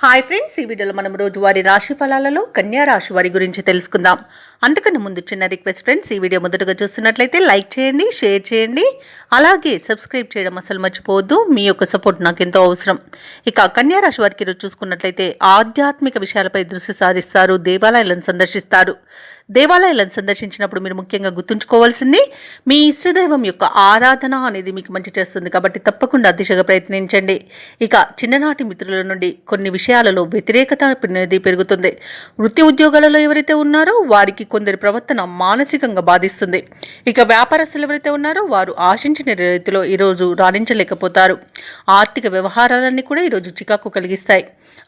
Hi friends, ఈ వీడియోలో మనం రోజువారీ రాశి ఫలాలలో కన్యా రాశి వారి గురించి తెలుసుకుందాం. అంతకన్నా ముందు చిన్న రిక్వెస్ట్ ఫ్రెండ్స్, ఈ వీడియో మొదటగా చూస్తున్నట్లయితే లైక్ చేయండి, షేర్ చేయండి, అలాగే సబ్స్క్రైబ్ చేయడం అసలు మర్చిపోవద్దు. మీ యొక్క సపోర్ట్ నాకు ఎంతో అవసరం. ఇక కన్యా రాశి వారికి ఈరోజు చూసుకున్నట్లయితే ఆధ్యాత్మిక విషయాలపై దృష్టి సారిస్తారు, దేవాలయాలను సందర్శిస్తారు. దేవాలయాలను సందర్శించినప్పుడు మీరు ముఖ్యంగా గుర్తుంచుకోవాల్సింది మీ ఇష్టదైవం యొక్క ఆరాధన అనేది మీకు మంచి చేస్తుంది, కాబట్టి తప్పకుండా దిశగా ప్రయత్నించండి. ఇక చిన్ననాటి మిత్రుల నుండి కొన్ని విషయాలలో వ్యతిరేకత అనేది పెరుగుతుంది. వృత్తి ఉద్యోగాలలో ఎవరైతే ఉన్నారో వారికి కొందరి ప్రవర్తన మానసికంగా బాధిస్తుంది. ఇక వ్యాపారస్తులు ఎవరైతే ఉన్నారో వారు ఆశించిన రీతిలో ఈరోజు రాణించలేకపోతారు. ఆర్థిక వ్యవహారాలన్నీ కూడా ఈరోజు చికాకు కలిగిస్తాయి.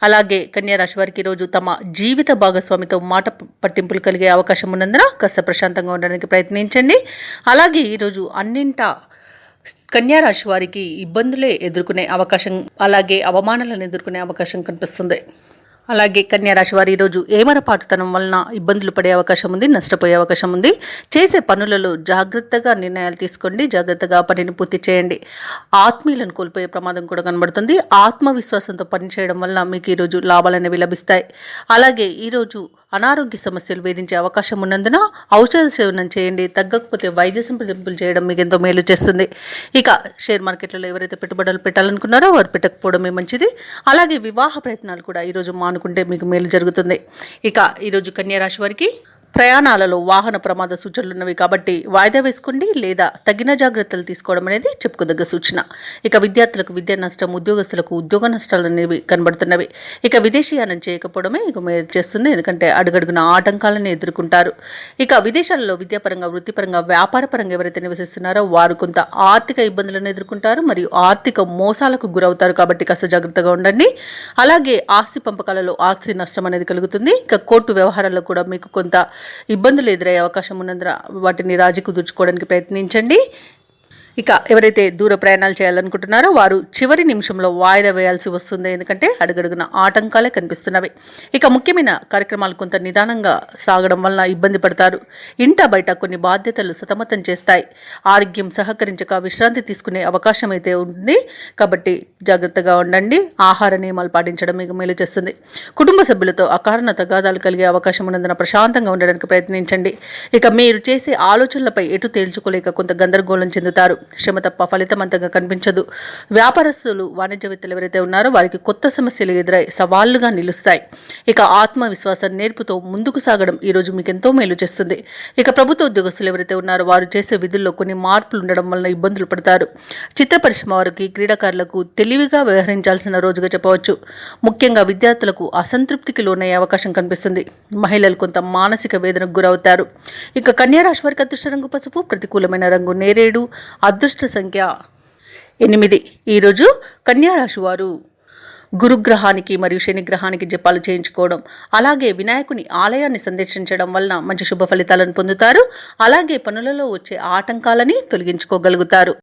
అలాగే కన్యా రాశి వారికి ఈరోజు తమ జీవిత భాగస్వామితో మాట పట్టింపులు కలిగే అవకాశం ఉన్నందున కాస్త ప్రశాంతంగా ఉండడానికి ప్రయత్నించండి. అలాగే ఈరోజు అన్నింటా కన్యా రాశి వారికి ఇబ్బందులే ఎదుర్కొనే అవకాశం, అలాగే అవమానాలను ఎదుర్కొనే అవకాశం కనిపిస్తుంది. అలాగే కన్యా రాశి వారు ఈరోజు ఏమరపాటుతనం వలన ఇబ్బందులు పడే అవకాశం ఉంది, నష్టపోయే అవకాశం ఉంది. చేసే పనులలో జాగ్రత్తగా నిర్ణయాలు తీసుకోండి, జాగ్రత్తగా పనిని పూర్తి చేయండి. ఆత్మీయులను కోల్పోయే ప్రమాదం కూడా కనబడుతుంది. ఆత్మవిశ్వాసంతో పనిచేయడం వల్ల మీకు ఈరోజు లాభాలు అనేవి లభిస్తాయి. అలాగే ఈరోజు అనారోగ్య సమస్యలు వేధించే అవకాశం ఉన్నందున ఔషధ సేవనం చేయండి. తగ్గకపోతే వైద్య సంప్రదింపులు చేయడం మీకు ఎంతో మేలు చేస్తుంది. ఇక షేర్ మార్కెట్లలో ఎవరైతే పెట్టుబడులు పెట్టాలనుకున్నారో వారు పెట్టకపోవడమే మంచిది. అలాగే వివాహ ప్రయత్నాలు కూడా ఈరోజు మానుకుంటే మీకు మేలు జరుగుతుంది. ఇక ఈరోజు కన్యా రాశి వారికి ప్రయాణాలలో వాహన ప్రమాద సూచనలు ఉన్నవి, కాబట్టి వాయిదా వేసుకోండి లేదా తగిన జాగ్రత్తలు తీసుకోవడం అనేది చెప్పుకోదగ్గ సూచన. ఇక విద్యార్థులకు విద్యా నష్టం, ఉద్యోగస్తులకు ఉద్యోగ నష్టాలు అనేవి కనబడుతున్నవి. ఇక విదేశీయానం చేయకపోవడమే ఇక మేలు చేస్తుంది, ఎందుకంటే అడుగడుగున ఆటంకాలను ఎదుర్కొంటారు. ఇక విదేశాలలో విద్యాపరంగా, వృత్తిపరంగా, వ్యాపారపరంగా ఎవరైతే నివసిస్తున్నారో వారు కొంత ఆర్థిక ఇబ్బందులను ఎదుర్కొంటారు మరియు ఆర్థిక మోసాలకు గురవుతారు, కాబట్టి కాస్త జాగ్రత్తగా ఉండండి. అలాగే ఆస్తి పంపకాలలో ఆస్తి నష్టం అనేది కలుగుతుంది. ఇక కోర్టు వ్యవహారాల్లో కూడా మీకు కొంత ఇబ్బందులు ఎదురయ్యే అవకాశం ఉన్నందున వాటిని రాజీ కుదుర్చుకోవడానికి ప్రయత్నించండి. ఇక ఎవరైతే దూర ప్రయాణాలు చేయాలనుకుంటున్నారో వారు చివరి నిమిషంలో వాయిదా వేయాల్సి వస్తుంది, ఎందుకంటే అడుగడుగున ఆటంకాలే కనిపిస్తున్నవి. ఇక ముఖ్యమైన కార్యక్రమాలు కొంత నిదానంగా సాగడం వలన ఇబ్బంది పడతారు. ఇంట బయట కొన్ని బాధ్యతలు సతమతం చేస్తాయి. ఆరోగ్యం సహకరించక విశ్రాంతి తీసుకునే అవకాశం అయితే ఉంది, కాబట్టి జాగ్రత్తగా ఉండండి. ఆహార నియమాలు పాటించడం మీకు మేలు చేస్తుంది. కుటుంబ సభ్యులతో అకారణ తగాదాలు కలిగే అవకాశం ఉన్నందున ప్రశాంతంగా ఉండడానికి ప్రయత్నించండి. ఇక మీరు చేసే ఆలోచనలపై ఎటు తేల్చుకోలేక కొంత గందరగోళం చెందుతారు. శ్రమ తప్ప ఫలితం అంతగా కనిపించదు. వ్యాపారస్తులు, వాణిజ్యవేత్తలు ఎవరైతే ఉన్నారో వారికి కొత్త సమస్యలు ఎదురై సవాళ్లుగా నిలుస్తాయి. ఇక ఆత్మవిశ్వాసం నేర్పుతో ముందుకు సాగడం ఈరోజు మీకు ఎంతో మేలు చేస్తుంది. ఇక ప్రభుత్వ ఉద్యోగస్తులు ఎవరైతే ఉన్నారో వారు చేసే విధుల్లో కొన్ని మార్పులు ఉండడం వలన ఇబ్బందులు పడతారు. చిత్ర పరిశ్రమ వారికి, క్రీడాకారులకు తెలివిగా వ్యవహరించాల్సిన రోజుగా చెప్పవచ్చు. ముఖ్యంగా విద్యార్థులకు అసంతృప్తికి లోనయ్యే అవకాశం కనిపిస్తుంది. మహిళలు కొంత మానసిక వేదనకు గురవుతారు. ఇక కన్యా రాశి వారికి అదృష్ట రంగు పసుపు, ప్రతికూలమైన రంగు నేరేడు, అదృష్ట సంఖ్య 8. ఈరోజు కన్యా రాశి వారు గురుగ్రహానికి మరియు శనిగ్రహానికి జపాలు చేయించుకోవడం, అలాగే వినాయకుని ఆలయాన్ని సందర్శించడం వలన మంచి శుభ ఫలితాలను పొందుతారు. అలాగే పనులలో వచ్చే ఆటంకాలని తొలగించుకోగలుగుతారు.